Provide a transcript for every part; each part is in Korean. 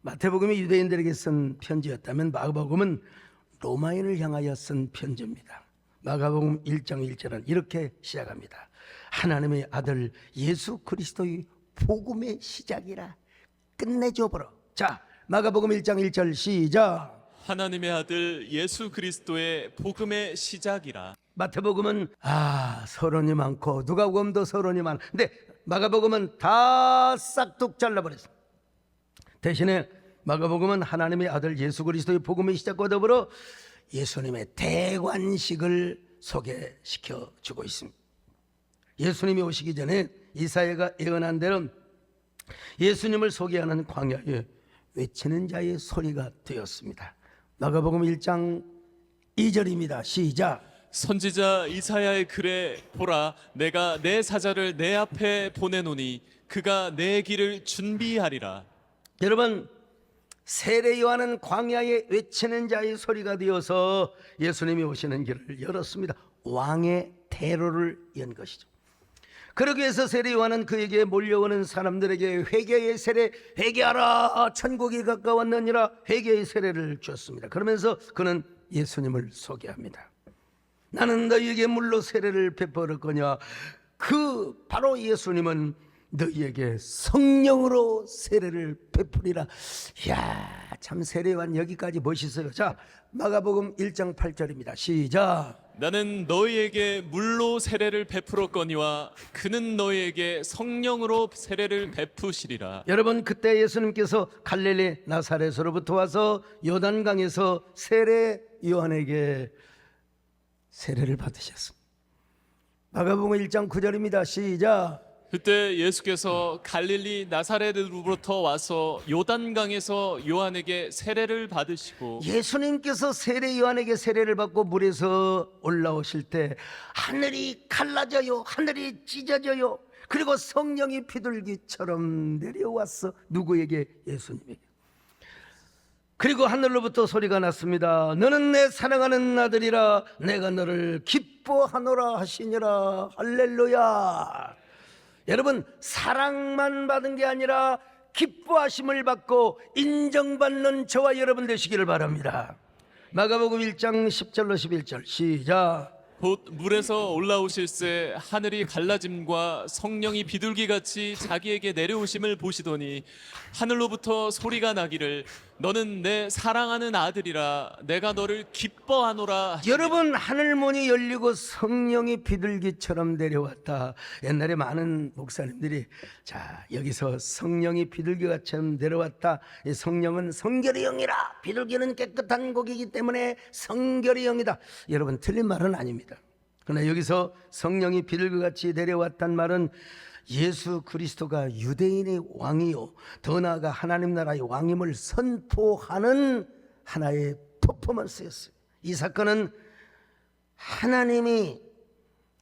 마태복음이 유대인들에게 쓴 편지였다면 마가복음은 로마인을 향하여 쓴 편지입니다. 마가복음 1장 1절은 이렇게 시작합니다. 하나님의 아들 예수 그리스도의 복음의 시작이라 끝내줘버려. 자, 마가복음 1장 1절 시작. 하나님의 아들 예수 그리스도의 복음의 시작이라. 마태복음은 서론이 많고 누가복음도 서론이 많아. 근데 마가복음은 다 싹둑 잘라버렸어. 대신에 마가복음은 하나님의 아들 예수 그리스도의 복음의 시작과 더불어 예수님의 대관식을 소개시켜 주고 있습니다. 예수님이 오시기 전에 이사야가 예언한 대로 예수님을 소개하는 광야에 외치는 자의 소리가 되었습니다. 마가복음 1장 2절입니다. 시작. 선지자 이사야의 글에 보라, 내가 내 사자를 내 앞에 보내노니 그가 내 길을 준비하리라. 여러분, 세례 요한은 광야에 외치는 자의 소리가 되어서 예수님이 오시는 길을 열었습니다. 왕의 대로를 연 것이죠. 그러기 위해서 세례 요한은 그에게 몰려오는 사람들에게 회개의 세례, 회개하라, 천국이 가까웠느니라, 회개의 세례를 줬습니다. 그러면서 그는 예수님을 소개합니다. 나는 너희에게 물로 세례를 베풀을 거냐. 그 바로 예수님은 너희에게 성령으로 세례를 베풀이라. 이야, 참 세례 요한 여기까지 멋있어요. 자, 마가복음 1장 8절입니다. 시작. 나는 너희에게 물로 세례를 베풀었거니와 그는 너희에게 성령으로 세례를 베푸시리라. 여러분, 그때 예수님께서 갈릴리 나사렛으로부터 와서 요단강에서 세례 요한에게 세례를 받으셨습니다. 마가복음 1장 9절입니다. 시작. 그때 예수께서 갈릴리 나사렛으로부터 와서 요단강에서 요한에게 세례를 받으시고, 예수님께서 세례 요한에게 세례를 받고 물에서 올라오실 때 하늘이 갈라져요. 하늘이 찢어져요. 그리고 성령이 비둘기처럼 내려왔어. 누구에게? 예수님에게. 그리고 하늘로부터 소리가 났습니다. 너는 내 사랑하는 아들이라, 내가 너를 기뻐하노라 하시니라. 할렐루야. 여러분, 사랑만 받은 게 아니라 기뻐하심을 받고 인정받는 저와 여러분 되시기를 바랍니다. 마가복음 1장 10절로 11절 시작. 곧 물에서 올라오실새 하늘이 갈라짐과 성령이 비둘기같이 자기에게 내려오심을 보시더니 하늘로부터 소리가 나기를, 너는 내 사랑하는 아들이라, 내가 너를 기뻐하노라 하시니라. 여러분, 하늘문이 열리고 성령이 비둘기처럼 내려왔다. 옛날에 많은 목사님들이 자, 여기서 성령이 비둘기처럼 내려왔다. 이 성령은 성결의 영이라. 비둘기는 깨끗한 고기이기 때문에 성결의 영이다. 여러분, 틀린 말은 아닙니다. 그러나 여기서 성령이 비둘기같이 내려왔단 말은 예수 그리스도가 유대인의 왕이요, 더 나아가 하나님 나라의 왕임을 선포하는 하나의 퍼포먼스였어요. 이 사건은 하나님이,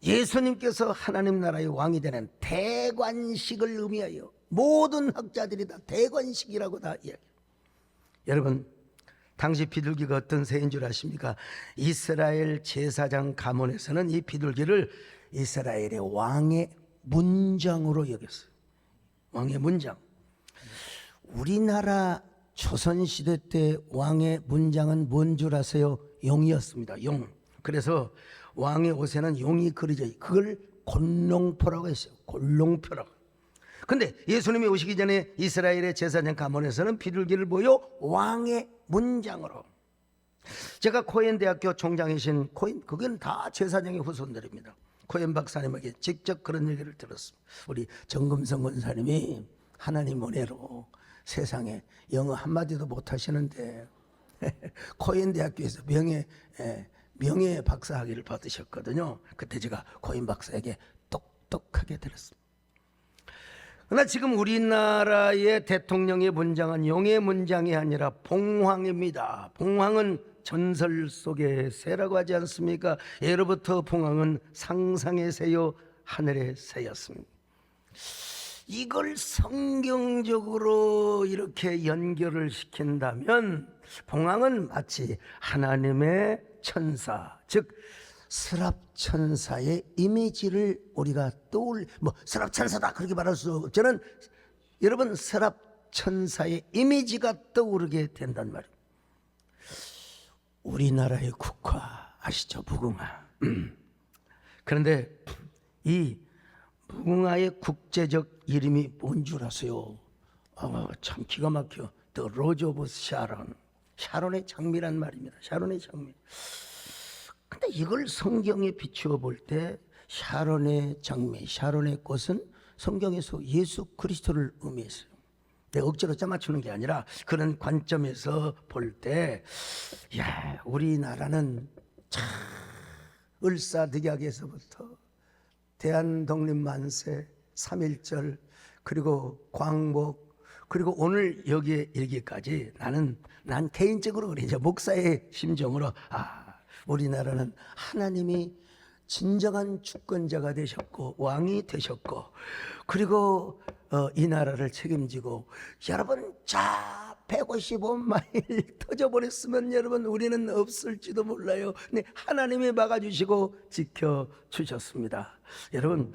예수님께서 하나님 나라의 왕이 되는 대관식을 의미하여 모든 학자들이 다 대관식이라고 다 이야기해요. 여러분, 당시 비둘기가 어떤 새인 줄 아십니까? 이스라엘 제사장 가문에서는 이 비둘기를 이스라엘의 왕의 문장으로 여겼어요. 왕의 문장. 우리나라 조선시대 때 왕의 문장은 뭔 줄 아세요? 용이었습니다. 용. 그래서 왕의 옷에는 용이 그려져 있어요. 그걸 곤룡표라고 했어요. 곤룡표라고. 근데 예수님이 오시기 전에 이스라엘의 제사장 가문에서는 비둘기를 보여 왕의 문장으로. 제가 코엔 대학교 총장이신 코엔, 그건 다 제사장의 후손들입니다. 코엔 박사님에게 직접 그런 얘기를 들었습니다. 우리 정금성 권사님이 하나님 은혜로 세상에 영어 한마디도 못하시는데 코엔 대학교에서 명예 박사 학위를 받으셨거든요. 그때 제가 코엔 박사에게 똑똑하게 들었습니다. 그러나 지금 우리나라의 대통령의 문장은 용의 문장이 아니라 봉황입니다. 봉황은 전설 속의 새라고 하지 않습니까? 예로부터 봉황은 상상의 새요 하늘의 새였습니다. 이걸 성경적으로 이렇게 연결을 시킨다면 봉황은 마치 하나님의 천사, 즉 스랍천사의 이미지를 우리가 스랍천사다 그렇게 말할 수 없죠. 저는 여러분, 스랍 천사의 이미지가 떠오르게 된단 말이에요. 우리나라의 국화 아시죠? 무궁화. 그런데 이 무궁화의 국제적 이름이 뭔 줄 아세요? 참 기가 막혀. The Rose of Sharon. 샤론의 장미란 말입니다. 샤론의 장미. 근데 이걸 성경에 비추어 볼 때 샤론의 장미, 샤론의 꽃은 성경에서 예수 그리스도를 의미했어요. 내가 억지로 짜맞추는 게 아니라 그런 관점에서 볼 때, 야, 우리나라는 참 을사득약에서부터 대한독립만세, 3.1절, 그리고 광복, 그리고 오늘 여기에 이르기까지 난 개인적으로 그래, 이제 목사의 심정으로, 우리나라는 하나님이 진정한 주권자가 되셨고 왕이 되셨고, 그리고 이 나라를 책임지고, 여러분 자 155마일 터져버렸으면 여러분 우리는 없을지도 몰라요. 네, 하나님이 막아주시고 지켜주셨습니다. 여러분,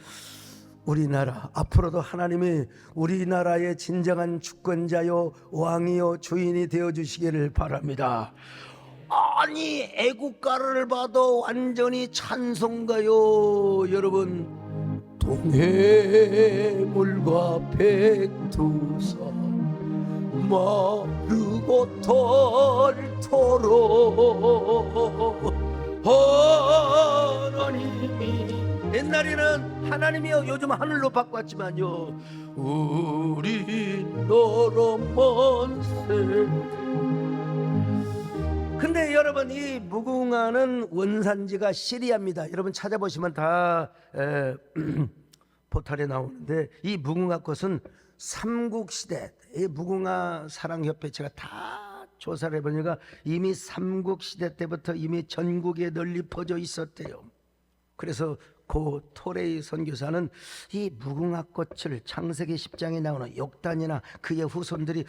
우리나라 앞으로도 하나님이 우리나라의 진정한 주권자요 왕이요 주인이 되어주시기를 바랍니다. 아니, 애국가를 봐도 완전히 찬송가요. 여러분, 동해물과 백두산 마르고 닳도록 하나님이, 옛날에는 하나님이요, 요즘 하늘로 바꿨지만요, 우리나라 만세. 근데 여러분, 이 무궁화는 원산지가 시리아입니다. 여러분 찾아보시면 다 포털에 나오는데, 이 무궁화 꽃은 삼국시대, 이 무궁화 사랑협회 제가 다 조사를 해보니까 이미 삼국시대 때부터 이미 전국에 널리 퍼져 있었대요. 그래서 고 토레이 선교사는 이 무궁화꽃을 창세기 10장에 나오는 욕단이나 그의 후손들이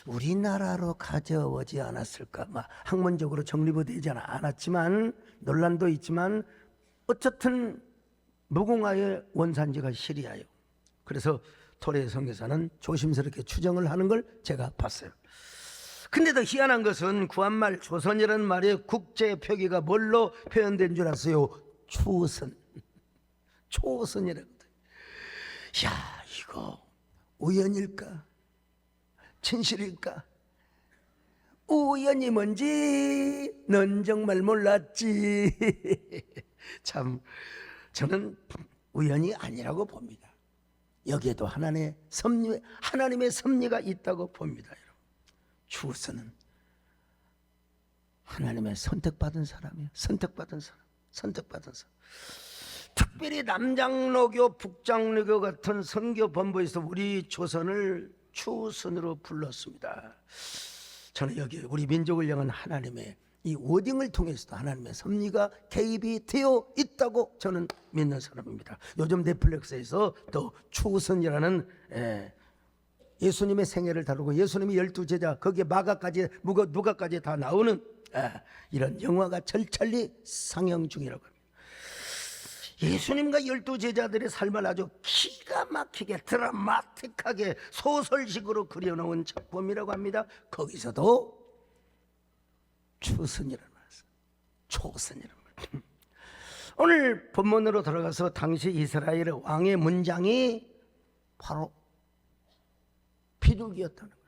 우리나라로 가져오지 않았을까, 막 학문적으로 정리되지 않았지만 논란도 있지만 어쨌든 무궁화의 원산지가 시리아예요. 그래서 토레이 선교사는 조심스럽게 추정을 하는 걸 제가 봤어요. 근데 더 희한한 것은 구한말 조선이라는 말의 국제 표기가 뭘로 표현된 줄 아세요? 초선. 초선이라거든. 야, 이거 우연일까? 진실일까? 우연이 뭔지 넌 정말 몰랐지. 참, 저는 우연이 아니라고 봅니다. 여기에도 하나님의 섭리가 있다고 봅니다. 여러분, 초선은 하나님의 선택받은 사람이에요. 선택받은 사람. 특별히 남장로교, 북장로교 같은 선교 본부에서 우리 조선을 추선으로 불렀습니다. 저는 여기 우리 민족을 향한 하나님의 이 워딩을 통해서도 하나님의 섭리가 개입이 되어 있다고 저는 믿는 사람입니다. 요즘 넷플릭스에서 또 추선이라는 예수님의 생애를 다루고 예수님이 12제자, 거기에 마가까지 누가까지 다 나오는 이런 영화가 절찬리 상영 중이라고 합니다. 예수님과 12제자들의 삶을 아주 기가 막히게 드라마틱하게 소설식으로 그려놓은 작품이라고 합니다. 거기서도 초선이라는 말, 초선이라는 말. 오늘 본문으로 들어가서 당시 이스라엘의 왕의 문장이 바로 비둘기였다는 거예요.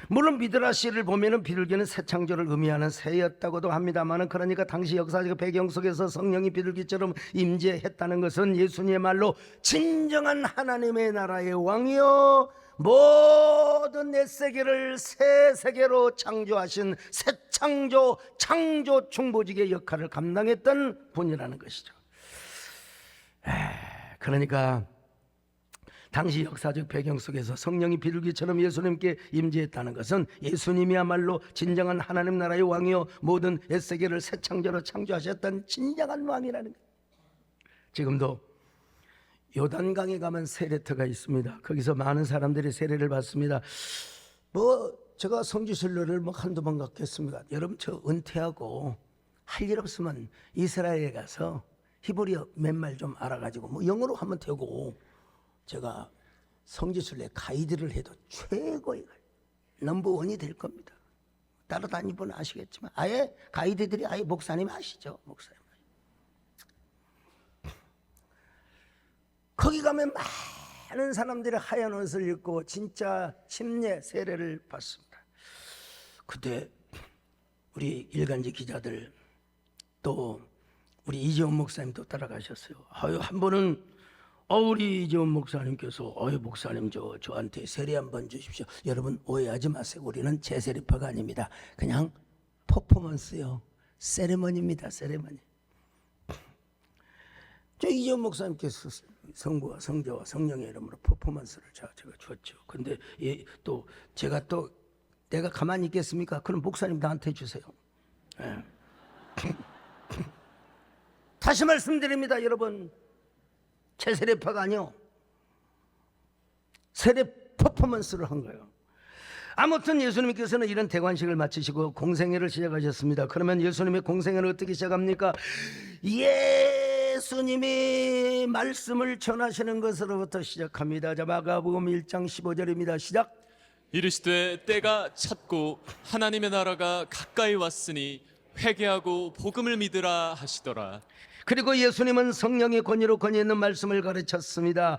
물론 미드라시를 보면은 비둘기는 새 창조를 의미하는 새였다고도 합니다만은, 그러니까 당시 역사적 배경 속에서 성령이 비둘기처럼 임재했다는 것은 예수님의 말로 진정한 하나님의 나라의 왕이요 모든 내 세계를 새 세계로 창조하신 새 창조 충보직의 역할을 감당했던 분이라는 것이죠. 그러니까 당시 역사적 배경 속에서 성령이 비둘기처럼 예수님께 임재했다는 것은 예수님이야말로 진정한 하나님 나라의 왕이요 모든 옛세계를 새 창조로 창조하셨던 진정한 왕이라는 거예요. 지금도 요단강에 가면 세례터가 있습니다. 거기서 많은 사람들이 세례를 받습니다. 제가 성지순례를 한두 번 갔겠습니다. 여러분, 저 은퇴하고 할 일 없으면 이스라엘에 가서 히브리어 몇 말 좀 알아가지고 영어로 하면 되고, 제가 성지순례 가이드를 해도 최고의 넘버원이 될 겁니다. 따라다니는 분은 아시겠지만 아예 가이드들이 아예 목사님 아시죠? 목사님. 거기 가면 많은 사람들이 하얀 옷을 입고 진짜 침례 세례를 받습니다. 그때 우리 일간지 기자들 또 우리 이재원 목사님도 따라가셨어요. 한 번은 우리 이재원 목사님께서 목사님 저한테 세례 한번 주십시오. 여러분 오해하지 마세요. 우리는 재세례파가 아닙니다. 그냥 퍼포먼스요. 세레머니입니다. 세레머니. 저 이재원 목사님께서 성부와 성자와 성령의 이름으로 퍼포먼스를 제가 줬죠. 근데 또 제가 또 내가 가만히 있겠습니까? 그럼 목사님 나한테 주세요. 네. 다시 말씀드립니다, 여러분. 재세례파가 아니요. 세례 퍼포먼스를 한 거예요. 아무튼 예수님께서는 이런 대관식을 마치시고 공생애를 시작하셨습니다. 그러면 예수님의 공생애는 어떻게 시작합니까? 예수님이 말씀을 전하시는 것으로부터 시작합니다. 자, 마가복음 1장 15절입니다. 시작. 이르시되 때가 찼고 하나님의 나라가 가까이 왔으니 회개하고 복음을 믿으라 하시더라. 그리고 예수님은 성령의 권위로 권위 있는 말씀을 가르쳤습니다.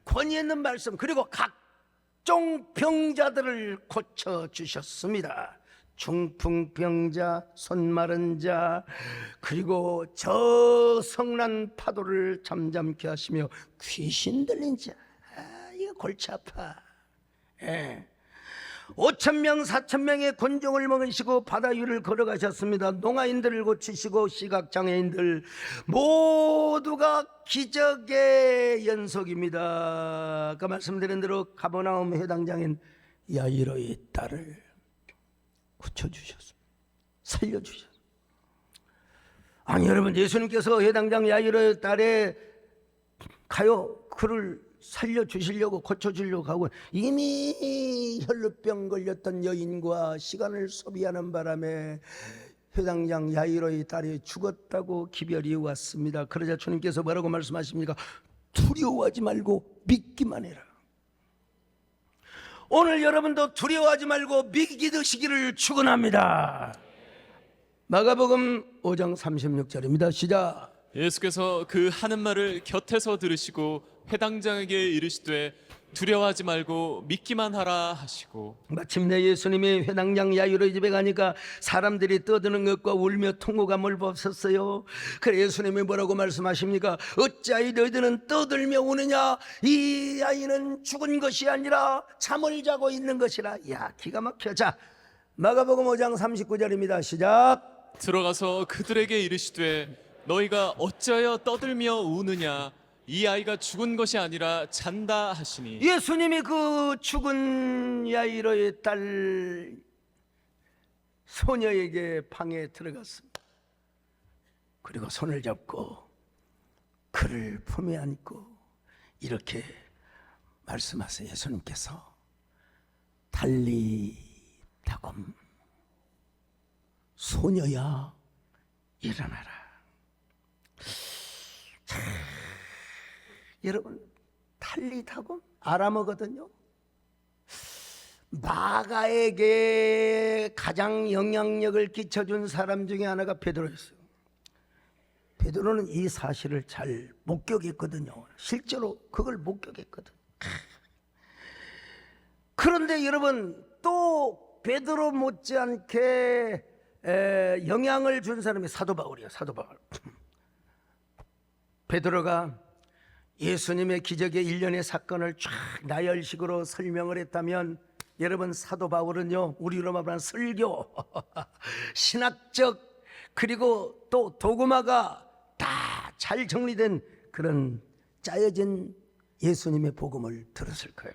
권위 있는 말씀, 그리고 각종 병자들을 고쳐주셨습니다. 중풍병자, 손 마른 자, 그리고 저성난 파도를 잠잠케 하시며 귀신 들린 자, 이거 골치 아파. 5,000명 4,000명의 권종을 먹으시고 바다 위를 걸어가셨습니다. 농아인들을 고치시고 시각장애인들 모두가 기적의 연속입니다. 아까 말씀드린 대로 가버나움 회당장인 야이로의 딸을 고쳐주셨습니다. 살려주셨습니다. 아니 여러분, 예수님께서 회당장 야이로의 딸의 그를 살려주시려고 고쳐주려고 하고 이미 혈루병 걸렸던 여인과 시간을 소비하는 바람에 회당장 야이로의 딸이 죽었다고 기별이 왔습니다. 그러자 주님께서 뭐라고 말씀하십니까? 두려워하지 말고 믿기만 해라. 오늘 여러분도 두려워하지 말고 믿으시기를 축원합니다. 마가복음 5장 36절입니다. 시작. 예수께서 그 하는 말을 곁에서 들으시고 회당장에게 이르시되 두려워하지 말고 믿기만 하라 하시고, 마침내 예수님이 회당장 야이로의 집에 가니까 사람들이 떠드는 것과 울며 통곡가 몰법섰어요. 그래 예수님이 뭐라고 말씀하십니까? 어찌하여 너희들은 떠들며 우느냐? 이 아이는 죽은 것이 아니라 잠을 자고 있는 것이라. 야, 기가 막혀. 자, 마가복음 5장 39절입니다. 시작. 들어가서 그들에게 이르시되 너희가 어찌하여 떠들며 우느냐? 이 아이가 죽은 것이 아니라 잔다 하시니. 예수님이 그 죽은 야이로의 딸 소녀에게 방에 들어갔습니다. 그리고 손을 잡고 그를 품에 안고 이렇게 말씀하세요. 예수님께서 달리다곰, 소녀야 일어나라. 여러분, 달리다곰 아람어거든요. 마가에게 가장 영향력을 끼쳐준 사람 중에 하나가 베드로였어요. 베드로는 이 사실을 잘 목격했거든요. 실제로 그걸 목격했거든. 그런데 여러분, 또 베드로 못지않게 영향을 준 사람이 사도 바울이에요. 사도 바울. 베드로가 예수님의 기적의 일련의 사건을 쫙 나열식으로 설명을 했다면, 여러분 사도 바울은요, 우리로 말하면 설교, 신학적, 그리고 또 도구마가 다 잘 정리된 그런 짜여진 예수님의 복음을 들었을 거예요.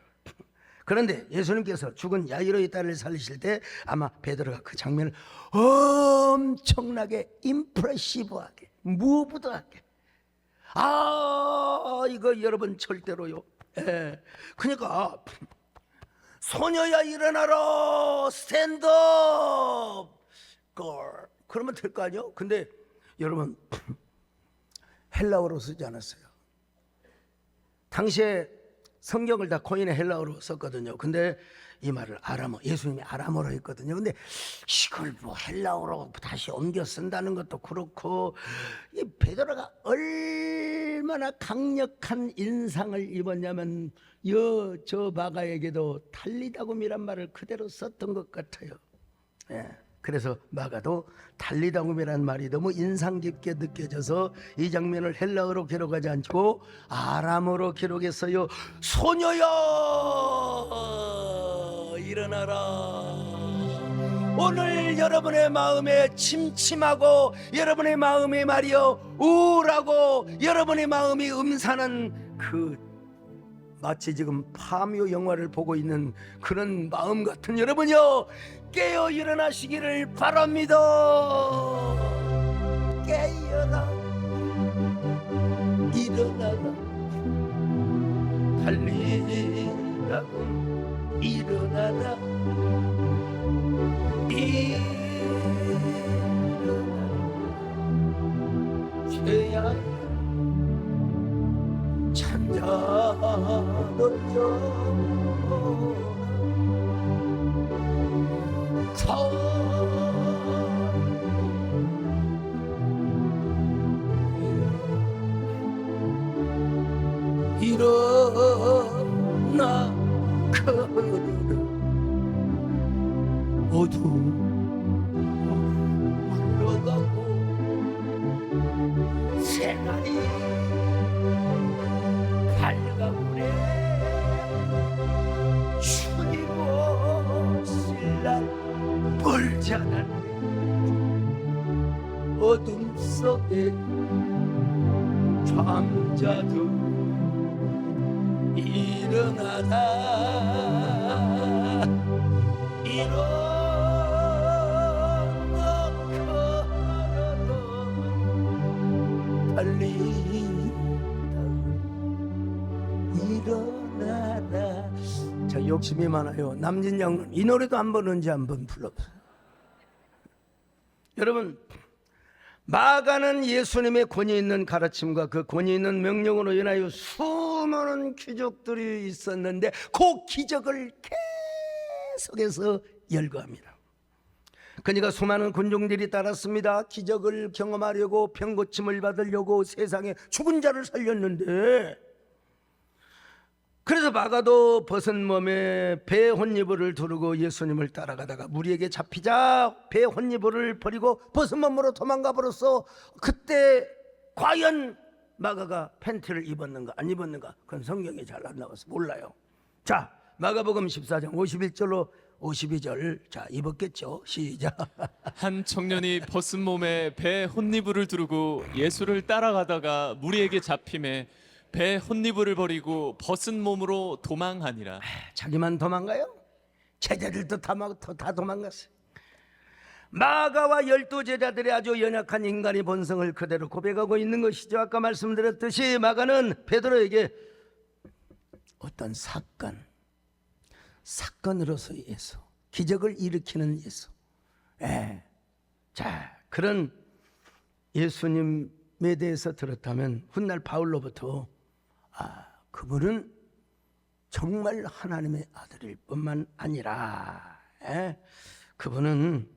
그런데 예수님께서 죽은 야이로의 딸을 살리실 때 아마 베드로가 그 장면을 엄청나게 임프레시브하게, 무브드하게, 이거 여러분 절대로요. 그러니까 소녀야 일어나라, 스탠드업 걸, 그러면 될 거 아니에요? 근데 여러분 헬라어로 쓰지 않았어요. 당시에 성경을 다 코인의 헬라어로 썼거든요. 근데 이 말을 아람어, 예수님이 아람어로 했거든요. 근데 이걸 뭐 헬라어로 다시 옮겨 쓴다는 것도 그렇고, 이 베드로가 얼마나 강력한 인상을 입었냐면 저 마가에게도 달리다굼이란 말을 그대로 썼던 것 같아요. 예. 그래서 마가도 달리다굼이라는 말이 너무 인상 깊게 느껴져서 이 장면을 헬라어로 기록하지 않고 아람어로 기록했어요. 소녀여 일어나라. 오늘 여러분의 마음에 침침하고 여러분의 마음이 말이여 우울하고 여러분의 마음이 음산한 마치 지금 파묘 영화를 보고 있는 그런 마음 같은 여러분이요, 깨어 일어나시기를 바랍니다. 깨어라, 일어나라. 달리라고 일어나라. 일어나라. 죄야 찬자 일어나 걸으라. 어두움 흘러가고 새날이 밝아오네. 죽이고 신날 멀지 않았네. 어둠 속에 잠자도 일어나라. 일어나 걸어라. 달리다 일어나라. 저 욕심이 많아요. 남진양은 이 노래도 한 번 언제 한 번 불러보세요. 여러분, 마가는 예수님의 권위 있는 가르침과 그 권위 있는 명령으로 인하여 수많은 기적들이 있었는데 그 기적을 계속해서 열거합니다. 그러니까 수많은 군중들이 따랐습니다. 기적을 경험하려고, 병고침을 받으려고 세상에 죽은 자를 살렸는데, 그래서 마가도 벗은 몸에 배 혼니부를 두르고 예수님을 따라가다가 무리에게 잡히자 배 혼니부를 버리고 벗은 몸으로 도망가 버렸어. 그때 과연 마가가 팬티를 입었는가 안 입었는가, 그건 성경에 잘 안 나와서 몰라요. 자, 마가복음 14장 51절로 52절. 자, 입었겠죠? 시작. 한 청년이 벗은 몸에 배 혼니부를 두르고 예수를 따라가다가 무리에게 잡힘에 배 혼니부를 버리고 벗은 몸으로 도망하니라. 자기만 도망가요? 제자들도 다 도망갔어요. 마가와 12제자들이 아주 연약한 인간의 본성을 그대로 고백하고 있는 것이죠. 아까 말씀드렸듯이 마가는 베드로에게 어떤 사건으로서 예수, 기적을 일으키는 예수, 자, 그런 예수님에 대해서 들었다면 훗날 바울로부터 그분은 정말 하나님의 아들일 뿐만 아니라 그분은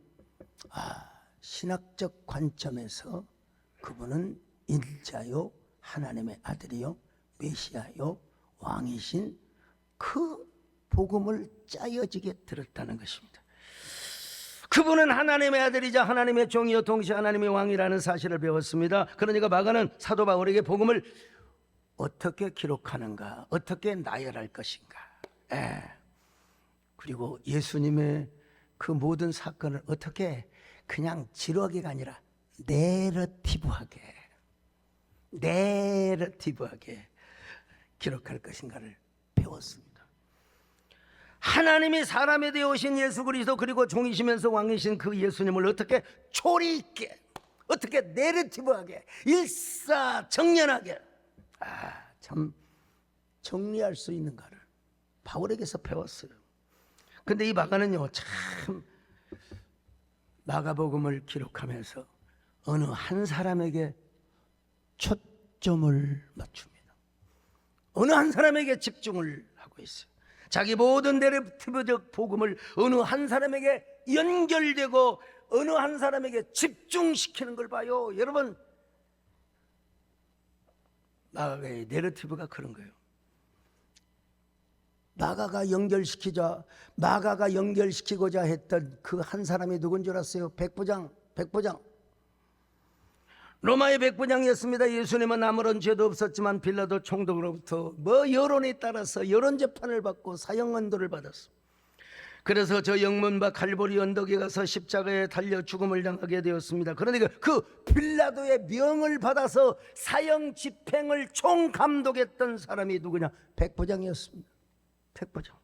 신학적 관점에서 그분은 인자요, 하나님의 아들이요, 메시아요, 왕이신 그 복음을 짜여지게 들었다는 것입니다. 그분은 하나님의 아들이자 하나님의 종이요 동시에 하나님의 왕이라는 사실을 배웠습니다. 그러니까 마가는 사도 바울에게 복음을 어떻게 기록하는가, 어떻게 나열할 것인가, 그리고 예수님의 그 모든 사건을 어떻게 그냥 지루하게가 아니라 내러티브하게 기록할 것인가를 배웠습니다. 하나님이 사람에 되어 오신 예수 그리스도, 그리고 종이시면서 왕이신 그 예수님을 어떻게 초리 있게, 어떻게 내러티브하게, 일사정연하게 참 정리할 수 있는가를 바울에게서 배웠어요. 근데 이 마가는요, 참 마가복음을 기록하면서 어느 한 사람에게 초점을 맞춥니다. 어느 한 사람에게 집중을 하고 있어요. 자기 모든 내러티브적 복음을 어느 한 사람에게 연결되고 어느 한 사람에게 집중시키는 걸 봐요. 여러분, 마가의 내러티브가 그런 거예요. 마가가 연결시키고자 했던 그 한 사람이 누군 줄 아세요? 백부장. 로마의 백부장이었습니다. 예수님은 아무런 죄도 없었지만 빌라도 총독으로부터 여론에 따라서 여론 재판을 받고 사형 언도를 받았어. 그래서 저 영문과 칼보리 언덕에 가서 십자가에 달려 죽음을 당하게 되었습니다. 그러니까 그 빌라도의 명을 받아서 사형 집행을 총감독했던 사람이 누구냐? 백부장이었습니다. 백부장.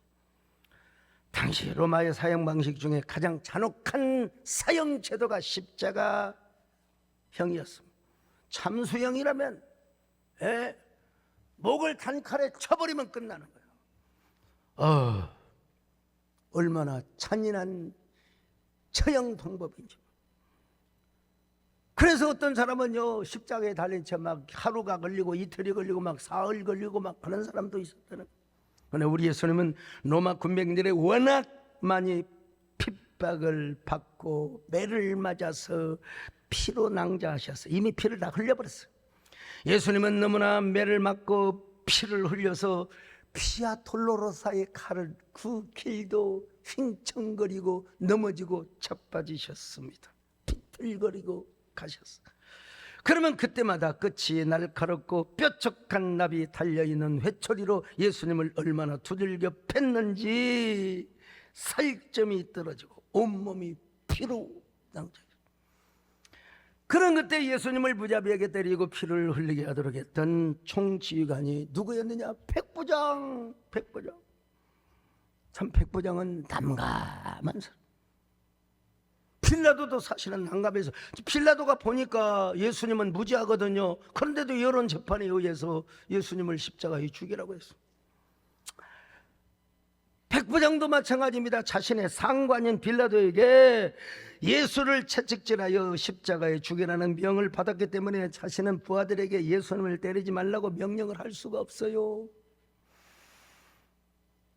당시 로마의 사형 방식 중에 가장 잔혹한 사형 제도가 십자가형이었습니다. 참수형이라면 목을 단칼에 쳐버리면 끝나는 거예요. 얼마나 잔인한 처형 방법인지. 그래서 어떤 사람은요, 십자가에 달린 채 막 하루가 걸리고 이틀이 걸리고 막 사흘 걸리고 막 그런 사람도 있었다는 거예요. 그런데 우리 예수님은 로마 군병들의 워낙 많이 핍박을 받고 매를 맞아서 피로 낭자하셨어요. 이미 피를 다 흘려버렸어요. 예수님은 너무나 매를 맞고 피를 흘려서 피아 돌로로사의 칼을 그 길도 휘청거리고 넘어지고 자빠지셨습니다. 비틀거리고 가셨어요. 그러면 그때마다 끝이 날카롭고 뾰족한 납이 달려있는 회초리로 예수님을 얼마나 두들겨 팼는지 살점이 떨어지고 온몸이 피로 낭자했어요. 그런 그때 예수님을 무자비하게 때리고 피를 흘리게 하도록 했던 총지휘관이 누구였느냐? 백부장. 참 백부장은 담감한 사람. 빌라도도 사실은 난감해서, 빌라도가 보니까 예수님은 무죄하거든요. 그런데도 여론 재판에 의해서 예수님을 십자가에 죽이라고 했어. 백부장도 마찬가지입니다. 자신의 상관인 빌라도에게 예수를 채찍질하여 십자가에 죽이라는 명을 받았기 때문에 자신은 부하들에게 예수님을 때리지 말라고 명령을 할 수가 없어요.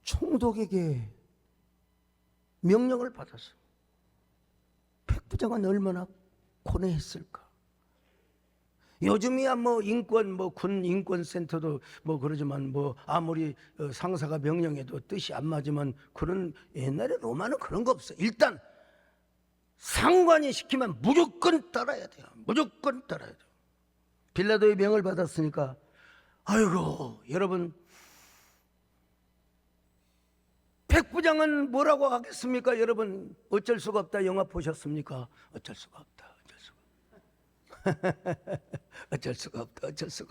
총독에게 명령을 받았어요. 백부장은 얼마나 고뇌했을까. 요즘이야 군 인권센터도 그러지만 아무리 상사가 명령해도 뜻이 안 맞으면 그런, 옛날에 로마는 그런 거 없어. 일단 상관이 시키면 무조건 따라야 돼요. 무조건 따라야 돼요. 빌라도의 명을 받았으니까, 아이고 여러분, 백부장은 뭐라고 하겠습니까? 여러분, 어쩔 수가 없다 영화 보셨습니까? 어쩔 수가 없다. 어쩔 수가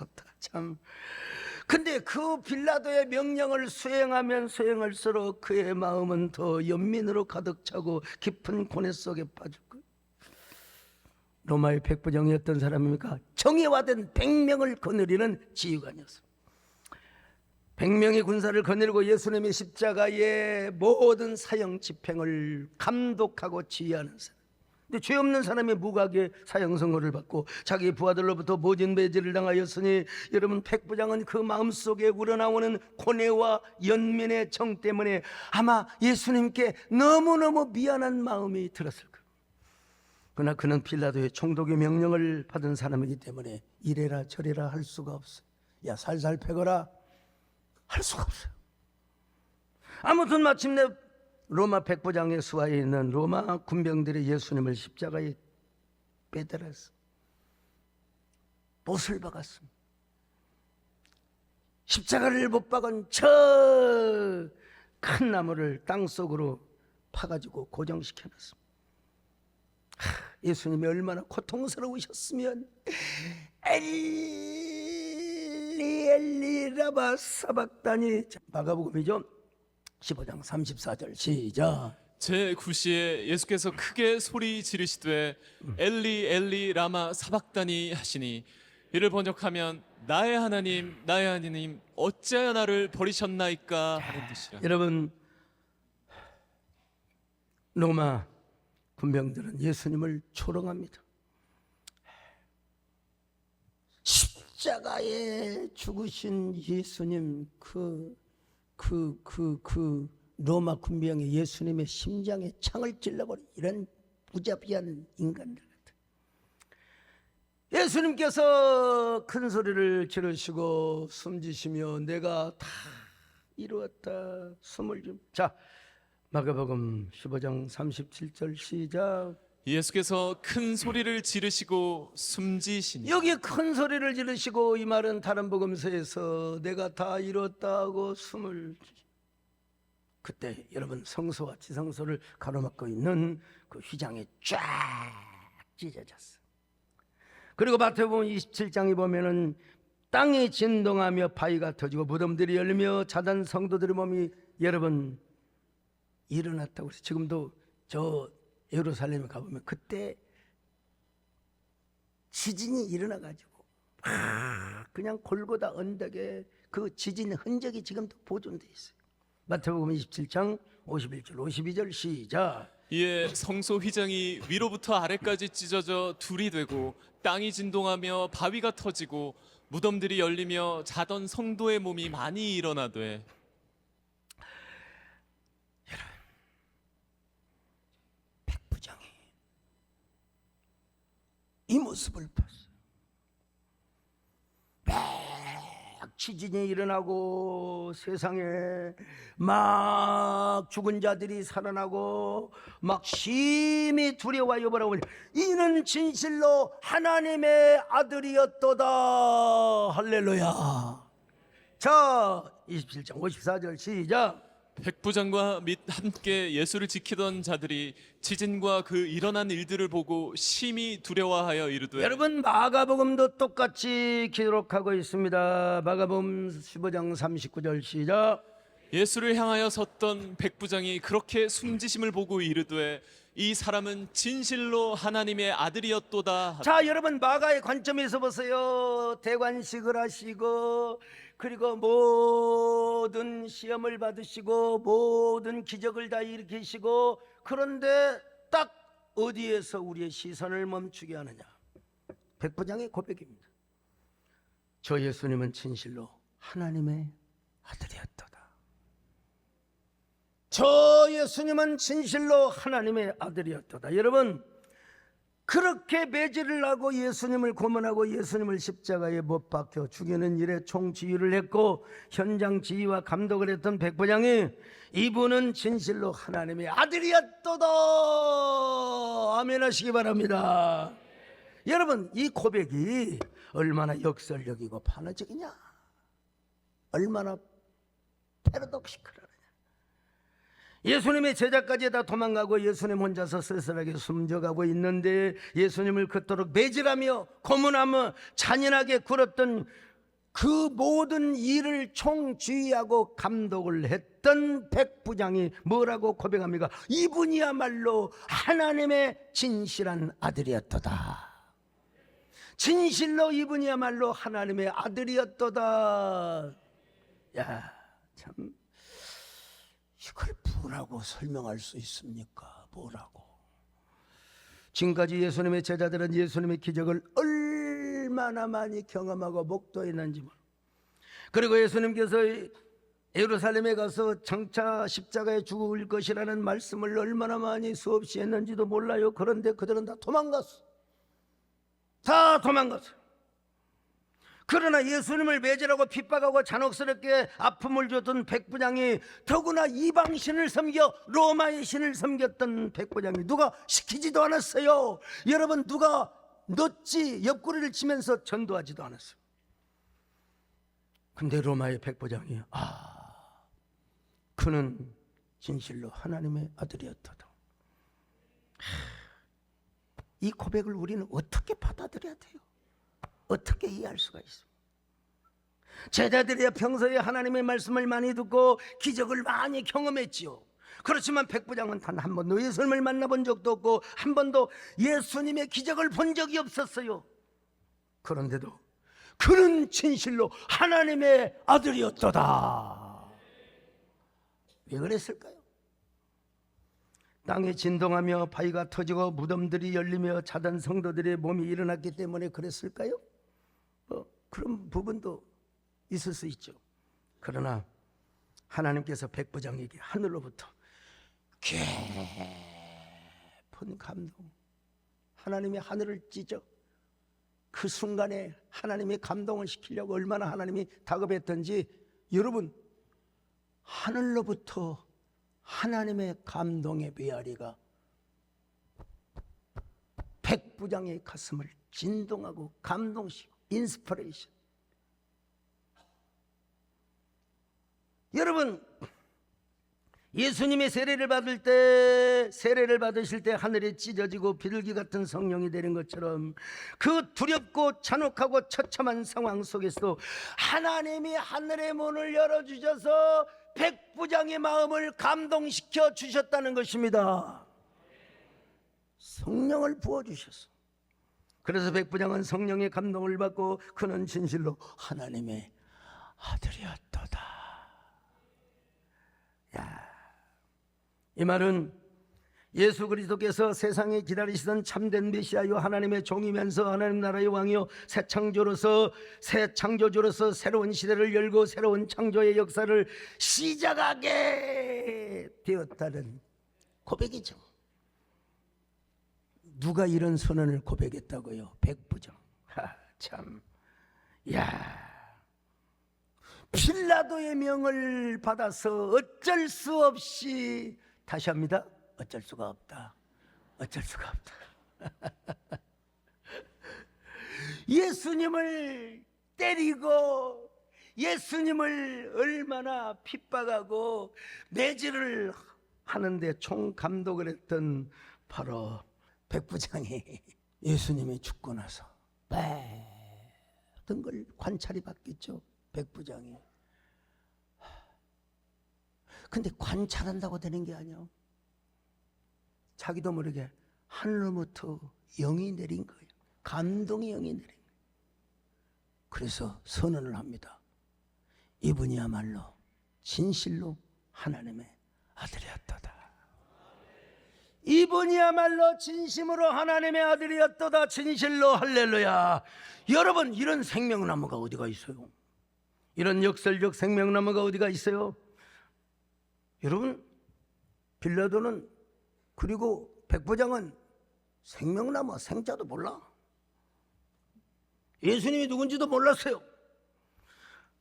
없다. 참. 근데 그 빌라도의 명령을 수행하면 수행할수록 그의 마음은 더 연민으로 가득 차고 깊은 고뇌 속에 빠질 거예요. 로마의 백부장이었던 사람입니까? 정예화된 100명을 거느리는 지휘관이었습니다. 100명의 군사를 거느리고 예수님의 십자가의 모든 사형 집행을 감독하고 지휘하는 사람. 근데 죄 없는 사람이 무고하게 사형 선고를 받고 자기 부하들로부터 모진 배제를 당하였으니, 여러분, 백부장은 그 마음속에 우러나오는 고뇌와 연민의 정 때문에 아마 예수님께 너무너무 미안한 마음이 들었을 거예요. 그러나 그는 빌라도의 총독의 명령을 받은 사람이기 때문에 이래라 저래라 할 수가 없어요. 야, 살살 패거라 할 수가 없어요. 아무튼 마침내 로마 백부장의 수하에 있는 로마 군병들이 예수님을 십자가에 빼달았어. 못을 박았습니다. 십자가를 못 박은 저 큰 나무를 땅속으로 파가지고 고정시켜놨습니다. 예수님이 얼마나 고통스러우셨으면, 엘리 라마 사박다니. 마가복음이죠. 15장 34절 시작. 제9시에 예수께서 크게 소리 지르시되 엘리 엘리 라마 사박다니 하시니, 이를 번역하면 나의 하나님 어찌하여 나를 버리셨나이까 하는 뜻이라. 여러분, 로마 군병들은 예수님을 조롱합니다. 십자가에 죽으신 예수님, 로마 군병이 예수님의 심장에 창을 찔러버린 이런 무자비한 인간들 같아. 예수님께서 큰 소리를 지르시고 숨지시며 내가 다 이루었다 숨을 좀. 자, 마가복음 15장 37절 시작. 예수께서 큰 소리를 지르시고 숨지시니. 여기 큰 소리를 지르시고, 이 말은 다른 복음서에서 내가 다 이뤘다고 숨을. 그때 여러분 성소와 지성소를 가로막고 있는 그 휘장에 쫙 찢어졌어. 그리고 마태복음 27장에 보면은 땅이 진동하며 바위가 터지고 무덤들이 열리며 자단 성도들의 몸이 여러분 일어났다고 해서 지금도 저 예루살렘에 가보면 그때 지진이 일어나가지고 그냥 골고다 언덕에 그 지진 흔적이 지금도 보존돼 있어요. 마태복음 27장 51절 52절 시작. 이에 성소 휘장이 위로부터 아래까지 찢어져 둘이 되고 땅이 진동하며 바위가 터지고 무덤들이 열리며 자던 성도의 몸이 많이 일어나되. 백부장이 이 모습을 봤어요. 막 지진이 일어나고 세상에 막 죽은 자들이 살아나고 막 심히 두려워하여 보라고, 이는 진실로 하나님의 아들이었도다. 할렐루야. 자, 27장 54절 시작. 백부장과 및 함께 예수를 지키던 자들이 지진과 그 일어난 일들을 보고 심히 두려워하여 이르되. 여러분 마가복음도 똑같이 기록하고 있습니다. 마가복음 15장 39절 시작. 예수를 향하여 섰던 백부장이 그렇게 숨지심을 보고 이르되 이 사람은 진실로 하나님의 아들이었도다. 자, 여러분 마가의 관점에서 보세요. 대관식을 하시고 그리고 모든 시험을 받으시고 모든 기적을 다 일으키시고, 그런데 딱 어디에서 우리의 시선을 멈추게 하느냐? 백부장의 고백입니다. 저 예수님은 진실로 하나님의 아들이었도다. 저 예수님은 진실로 하나님의 아들이었도다. 여러분, 그렇게 매질을 하고 예수님을 고문하고 예수님을 십자가에 못 박혀 죽이는 일에 총지휘를 했고 현장 지휘와 감독을 했던 백부장이 이분은 진실로 하나님의 아들이었도다. 아멘 하시기 바랍니다. 여러분, 이 고백이 얼마나 역설적이고 판화적이냐, 얼마나 패러독시컬하냐. 예수님의 제자까지 다 도망가고 예수님 혼자서 쓸쓸하게 숨져가고 있는데 예수님을 그토록 매질하며 고문하며 잔인하게 굴었던 그 모든 일을 총지휘하고 감독을 했던 백부장이 뭐라고 고백합니까? 이분이야말로 하나님의 진실한 아들이었도다. 진실로 이분이야말로 하나님의 아들이었도다. 야, 참, 이걸 뭐라고 설명할 수 있습니까? 뭐라고? 지금까지 예수님의 제자들은 예수님의 기적을 얼마나 많이 경험하고 목도했는지 모르고, 그리고 예수님께서 예루살렘에 가서 장차 십자가에 죽을 것이라는 말씀을 얼마나 많이 수없이 했는지도 몰라요. 그런데 그들은 다 도망갔어. 다 도망갔어. 그러나 예수님을 매질하고 핍박하고 잔혹스럽게 아픔을 줬던 백부장이, 더구나 이방신을 섬겨 로마의 신을 섬겼던 백부장이 누가 시키지도 않았어요. 여러분, 누가 넣지 옆구리를 치면서 전도하지도 않았어요. 근데 로마의 백부장이 그는 진실로 하나님의 아들이었다. 이 고백을 우리는 어떻게 받아들여야 돼요? 어떻게 이해할 수가 있어? 제자들이 평소에 하나님의 말씀을 많이 듣고 기적을 많이 경험했지요. 그렇지만 백부장은 단 한 번도 예수님을 만나본 적도 없고 한 번도 예수님의 기적을 본 적이 없었어요. 그런데도 그는 진실로 하나님의 아들이었도다. 왜 그랬을까요? 땅이 진동하며 바위가 터지고 무덤들이 열리며 자던 성도들의 몸이 일어났기 때문에 그랬을까요? 그런 부분도 있을 수 있죠. 그러나 하나님께서 백부장에게 하늘로부터 깊은 감동, 하나님의 하늘을 찢어 그 순간에 하나님의 감동을 시키려고 얼마나 하나님이 다급했던지, 여러분, 하늘로부터 하나님의 감동의 메아리가 백부장의 가슴을 진동하고 감동시키고 인스피레이션. 여러분, 예수님의 세례를 받으실 때 하늘에 찢어지고 비둘기 같은 성령이 내린 것처럼 그 두렵고 잔혹하고 처참한 상황 속에서도 하나님이 하늘의 문을 열어주셔서 백부장의 마음을 감동시켜 주셨다는 것입니다. 성령을 부어주셨어. 그래서 백부장은 성령의 감동을 받고 그는 진실로 하나님의 아들이었도다. 이 말은 예수 그리스도께서 세상에 기다리시던 참된 메시아요 하나님의 종이면서 하나님 나라의 왕이요 새 창조주로서 새로운 시대를 열고 새로운 창조의 역사를 시작하게 되었다는 고백이죠. 누가 이런 선언을 고백했다고요? 백부장. 참. 빌라도의 명을 받아서 어쩔 수 없이, 다시 합니다, 어쩔 수가 없다. 어쩔 수가 없다. 예수님을 때리고 예수님을 얼마나 핍박하고 매질을 하는데 총감독을 했던 바로 백부장이 예수님이 죽고 나서 모든 걸 관찰이 바뀌었죠. 백부장이. 근데 관찰한다고 되는 게 아니야. 자기도 모르게 하늘로부터 영이 내린 거예요. 감동의 영이 내린 거예요. 그래서 선언을 합니다. 이분이야말로 진실로 하나님의 아들이었도다. 이분이야말로 진심으로 하나님의 아들이었도다. 진실로. 할렐루야. 여러분, 이런 생명나무가 어디가 있어요? 이런 역설적 생명나무가 어디가 있어요? 여러분, 빌라도는 그리고 백부장은 생명나무 생자도 몰라. 예수님이 누군지도 몰랐어요.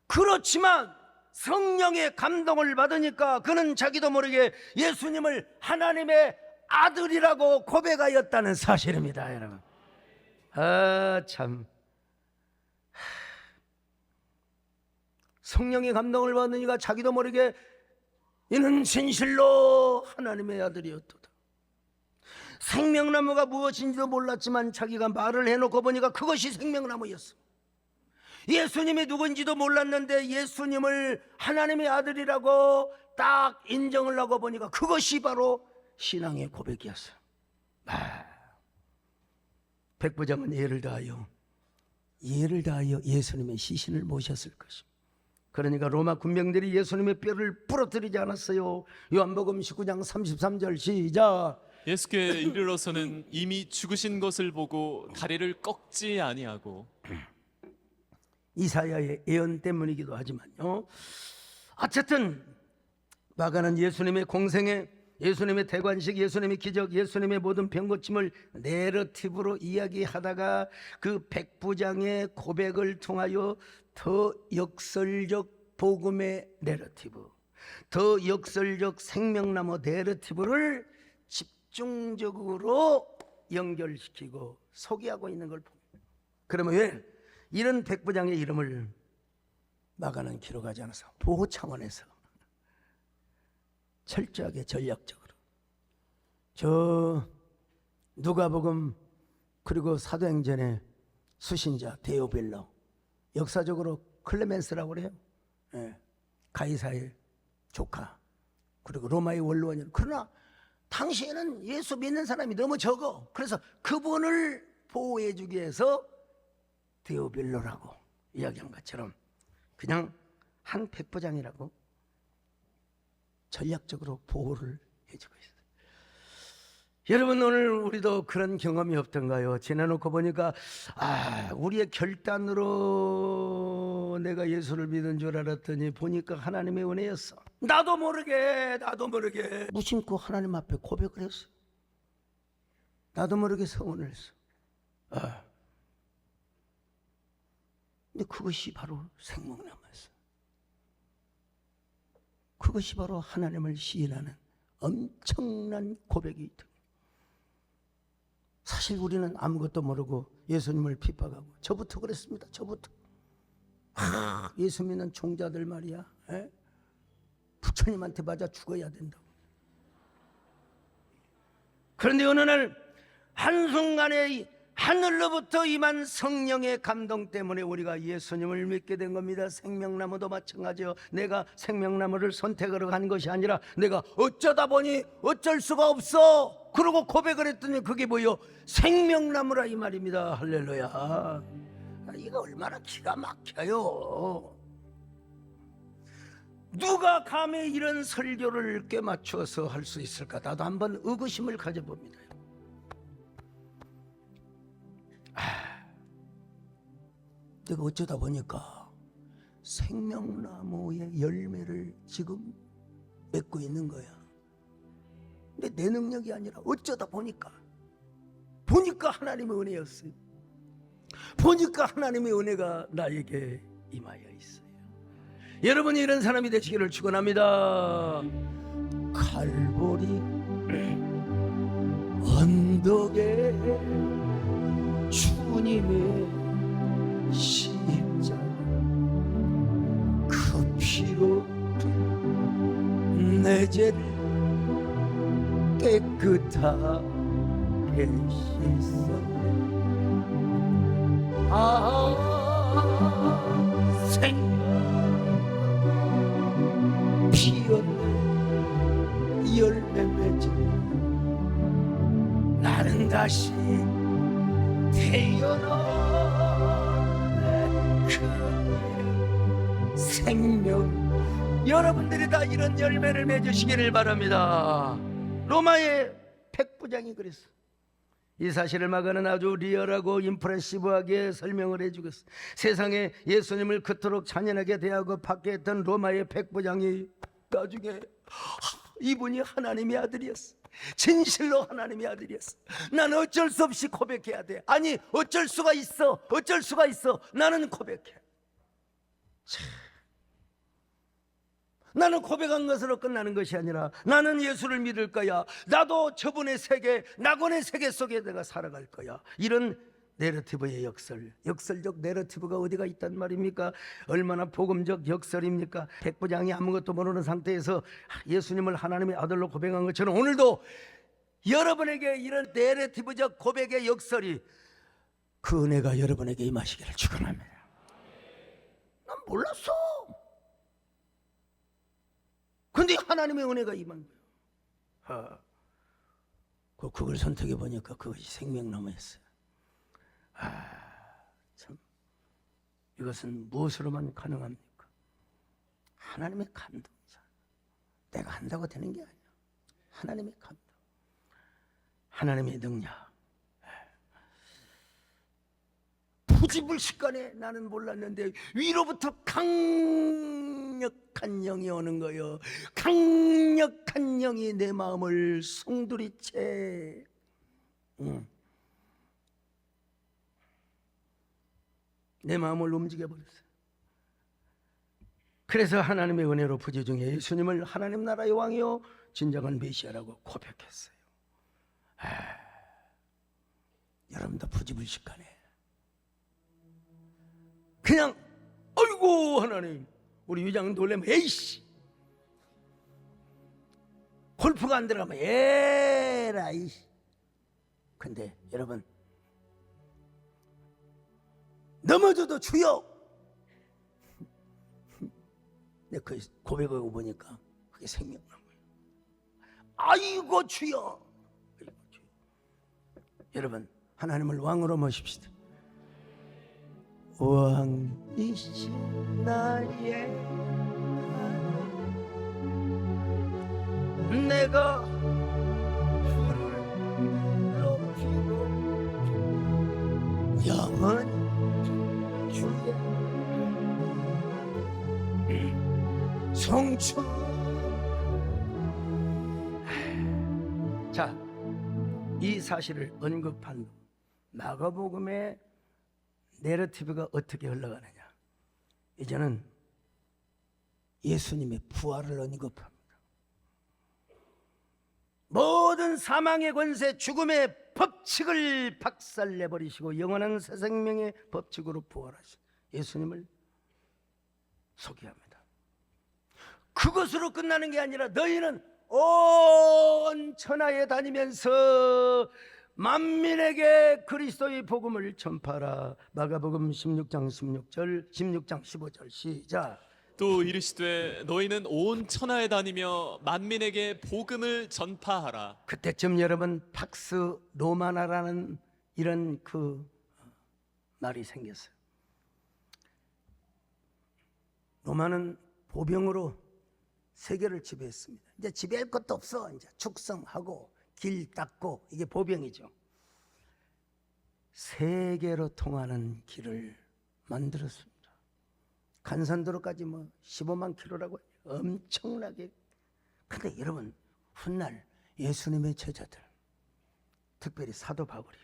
그렇지만 성령의 감동을 받으니까 그는 자기도 모르게 예수님을 하나님의 아들이라고 고백하였다는 사실입니다, 여러분. 참. 성령의 감동을 받으니까 자기도 모르게 이는 진실로 하나님의 아들이었도다. 생명나무가 무엇인지도 몰랐지만 자기가 말을 해놓고 보니까 그것이 생명나무였어. 예수님이 누군지도 몰랐는데 예수님을 하나님의 아들이라고 딱 인정을 하고 보니까 그것이 바로 신앙의 고백이었어요. 백부장은 예를 다하여 예수님의 시신을 모셨을 것입니다. 그러니까 로마 군병들이 예수님의 뼈를 부러뜨리지 않았어요. 요한복음 19장 33절 시작. 예수께 이르러서는 이미 죽으신 것을 보고 다리를 꺾지 아니하고. 이사야의 예언 때문이기도 하지만요. 어쨌든 마가는 예수님의 공생애, 예수님의 대관식, 예수님의 기적, 예수님의 모든 병고침을 내러티브로 이야기하다가 그 백부장의 고백을 통하여 더 역설적 복음의 내러티브, 더 역설적 생명나무 내러티브를 집중적으로 연결시키고 소개하고 있는 걸 봅니다. 그러면 왜 이런 백부장의 이름을 마가는 기록하지 않아서 보호 차원에서 철저하게 전략적으로 저 누가복음 그리고 사도행전의 수신자 데오빌로, 역사적으로 클레멘스라고 그래요. 가이사의 조카, 그리고 로마의 원로원이요. 그러나 당시에는 예수 믿는 사람이 너무 적어. 그래서 그분을 보호해주기 위해서 데오빌로라고 이야기한 것처럼 그냥 한 백부장이라고 전략적으로 보호를 해주고 있어요. 여러분, 오늘 우리도 그런 경험이 없던가요? 지나놓고 보니까 우리의 결단으로 내가 예수를 믿은 줄 알았더니 보니까 하나님의 은혜였어. 나도 모르게 무심코 하나님 앞에 고백을 했어. 나도 모르게 서원을 했어. 근데 그것이 바로 생명나무였어. 그것이 바로 하나님을 시인하는 엄청난 고백이 있다. 사실 우리는 아무것도 모르고 예수님을 핍박하고, 저부터 그랬습니다. 저부터. 예수 믿는 종자들 말이야, 부처님한테 맞아 죽어야 된다고. 그런데 어느 날 한순간에 하늘로부터 임한 성령의 감동 때문에 우리가 예수님을 믿게 된 겁니다. 생명나무도 마찬가지요. 내가 생명나무를 선택하러 간 것이 아니라 내가 어쩌다 보니 어쩔 수가 없어 그러고 고백을 했더니 그게 뭐요? 생명나무라 이 말입니다. 할렐루야. 이거 얼마나 기가 막혀요. 누가 감히 이런 설교를 꿰맞춰서 할 수 있을까? 나도 한번 의구심을 가져봅니다. 내가 어쩌다 보니까 생명나무의 열매를 지금 맺고 있는 거야. 근데 내 능력이 아니라 어쩌다 보니까 하나님의 은혜였어요. 보니까 하나님의 은혜가 나에게 임하여 있어요. 여러분이 이런 사람이 되시기를 축원합니다. 칼보리 언덕에 주님의 십자가 그 피로 내 죄를 깨끗하게 씻어 생명 피었네 열매 맺어 나는 다시 태어나 그 생명. 여러분들이 다 이런 열매를 맺으시기를 바랍니다. 로마의 백부장이 그랬어. 이 사실을 마가는 아주 리얼하고 임프레시브하게 설명을 해주겠어. 세상에 예수님을 그토록 잔인하게 대하고 박해했던 로마의 백부장이 나중에 이분이 하나님의 아들이었어. 진실로 하나님의 아들이었어. 나는 어쩔 수 없이 고백해야 돼. 아니 어쩔 수가 있어. 나는 고백해. 나는 고백한 것으로 끝나는 것이 아니라 나는 예수를 믿을 거야. 나도 저분의 세계, 낙원의 세계 속에 내가 살아갈 거야. 이런 내러티브의 역설적 내러티브가 어디가 있단 말입니까? 얼마나 복음적 역설입니까? 백부장이 아무것도 모르는 상태에서 예수님을 하나님의 아들로 고백한 것처럼 오늘도 여러분에게 이런 내러티브적 고백의 역설이, 그 은혜가 여러분에게 임하시기를 축원합니다. 난 몰랐어. 근데 하나님의 은혜가 임한 거예요. 그걸 선택해 보니까 그것이 생명나무였어요. 참, 이것은 무엇으로만 가능합니까? 하나님의 감동사. 내가 한다고 되는 게 아니야. 하나님의 감동, 하나님의 능력. 부지불식간에 나는 몰랐는데 위로부터 강력한 영이 오는 거예요. 강력한 영이 내 마음을 송두리째 내 마음을 움직여버렸어요. 그래서 하나님의 은혜로 부재 중에 예수님을 하나님 나라의 왕이요 진정한 메시아라고 고백했어요. 여러분도 부지불식간에 그냥 아이고 하나님, 우리 위장 놀래면 에이씨, 골프가 안 들어가면 에라이. 근데 여러분, 넘어져도 주여. 근데 그 고백하고 보니까 그게 생명나무예요. 아이고 주여. 아이고 주여. 여러분, 하나님을 왕으로 모십시다. 왕이신 나의 하나님, 내가 주를 성취. 자, 이 사실을 언급한 마가복음의 내러티브가 어떻게 흘러가느냐. 이제는 예수님의 부활을 언급합니다. 모든 사망의 권세, 죽음의 법칙을 박살내버리시고 영원한 새 생명의 법칙으로 부활하신 예수님을 소개합니다. 그것으로 끝나는 게 아니라 너희는 온 천하에 다니면서 만민에게 그리스도의 복음을 전파하라. 마가복음 16장 16절, 16장 15절 시작. 또 이르시되 너희는 온 천하에 다니며 만민에게 복음을 전파하라. 그때쯤 여러분 팍스 로마나라는 이런 그 말이 생겼어요. 로마는 보병으로 세계를 지배했습니다. 이제 지배할 것도 없어. 이제 축성하고 길 닦고 이게 보병이죠. 세계로 통하는 길을 만들었습니다. 간산도로까지 뭐 15만 킬로라고 엄청나게. 근데 여러분 훗날 예수님의 제자들, 특별히 사도 바울이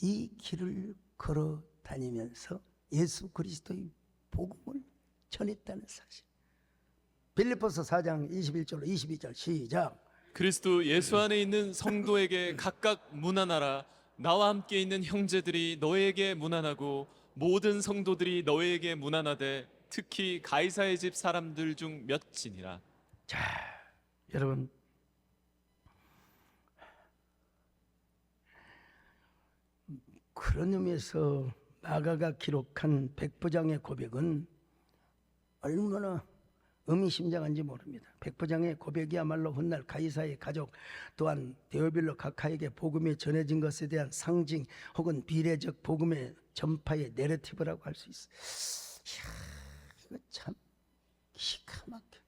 이 길을 걸어 다니면서 예수 그리스도의 복음을 전했다는 사실. 빌립보서 4장 21절로 22절 시작. 그리스도 예수 안에 있는 성도에게 각각 문안하라. 나와 함께 있는 형제들이 너에게 문안하고 모든 성도들이 너에게 문안하되 특히 가이사의 집 사람들 중 몇이니라. 자, 여러분 그런 의미에서 마가가 기록한 백부장의 고백은 얼마나 의미심장한지 모릅니다. 백부장의 고백이야말로 훗날 가이사의 가족 또한 데오빌로 각하에게 복음이 전해진 것에 대한 상징 혹은 비례적 복음의 전파의 내러티브라고 할 수 있어요. 이야, 이거 참 기가 막혀.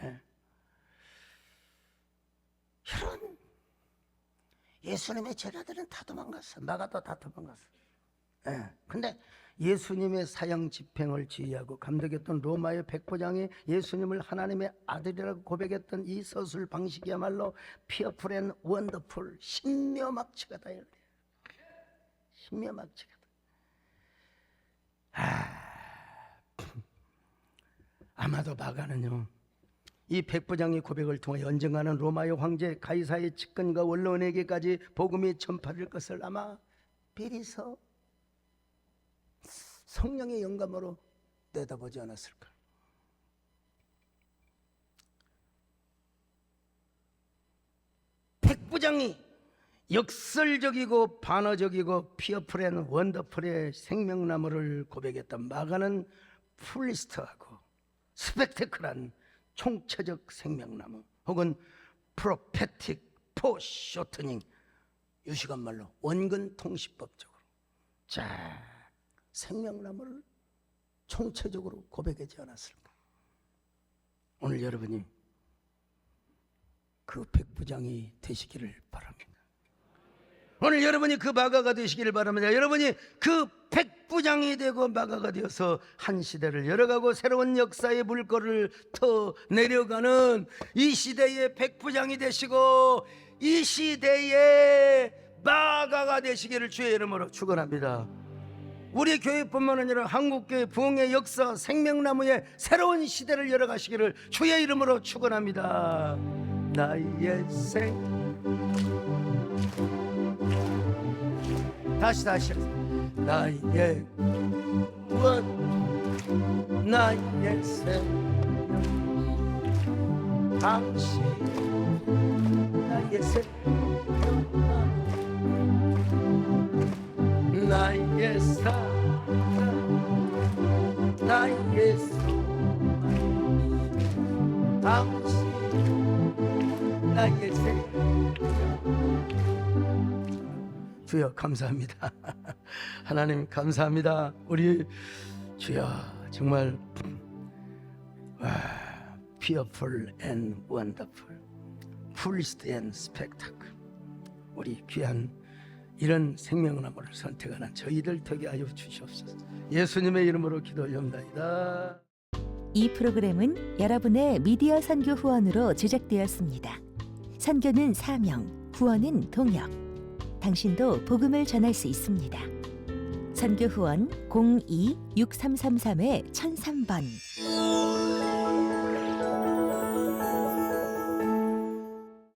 예. 이런 예수님의 제자들은 다 도망갔어. 마가도 다 도망갔어. 예. 근데 예수님의 사형 집행을 지휘하고 감독했던 로마의 백부장이 예수님을 하나님의 아들이라고 고백했던 이 서술 방식이야말로 피어풀 앤 원더풀, 신묘막측하다. 신묘막측하다. 아마도 마가는요, 이 백부장의 고백을 통해 연정하는 로마의 황제 가이사의 측근과 원로원에게까지 복음이 전파될 것을 아마 비리서 성령의 영감으로 내다보지 않았을까. 백부장이 역설적이고 반어적이고 피어풀 앤 원더풀의 생명나무를 고백했던 마가는 풀리스트하고 스펙테클한 총체적 생명나무 혹은 프로페틱 포쇼트닝, 유시간 말로 원근 통시법적으로 자 생명나무를 총체적으로 고백하지 않았을까. 오늘 여러분이 그 백부장이 되시기를 바랍니다. 오늘 여러분이 그 마가가 되시기를 바랍니다. 여러분이 그 백부장이 되고 마가가 되어서 한 시대를 열어가고 새로운 역사의 물꼬를 터 내려가는 이 시대의 백부장이 되시고 이 시대의 마가가 되시기를 주의 이름으로 축원합니다. 우리 교회뿐만 아니라 한국교회 부흥의 역사 생명나무의 새로운 시대를 열어가시기를 주의 이름으로 축원합니다. 나의 다시 나의 원 나의 생명 당신 나의 생명 나의 사랑 나의 소망 당신 나의 생명. 주여 감사합니다. 하나님 감사합니다. 우리 주여 정말 fearful and wonderful, fullest and spectacle. 우리 귀한 이런 생명나무를 선택하는 저희들 되게 하여 주시옵소서. 예수님의 이름으로 기도 올립니다. 이 프로그램은 여러분의 미디어 선교 후원으로 제작되었습니다. 선교는 사명, 후원은 동역. 당신도 복음을 전할 수 있습니다. 선교 후원 02-6333-1003번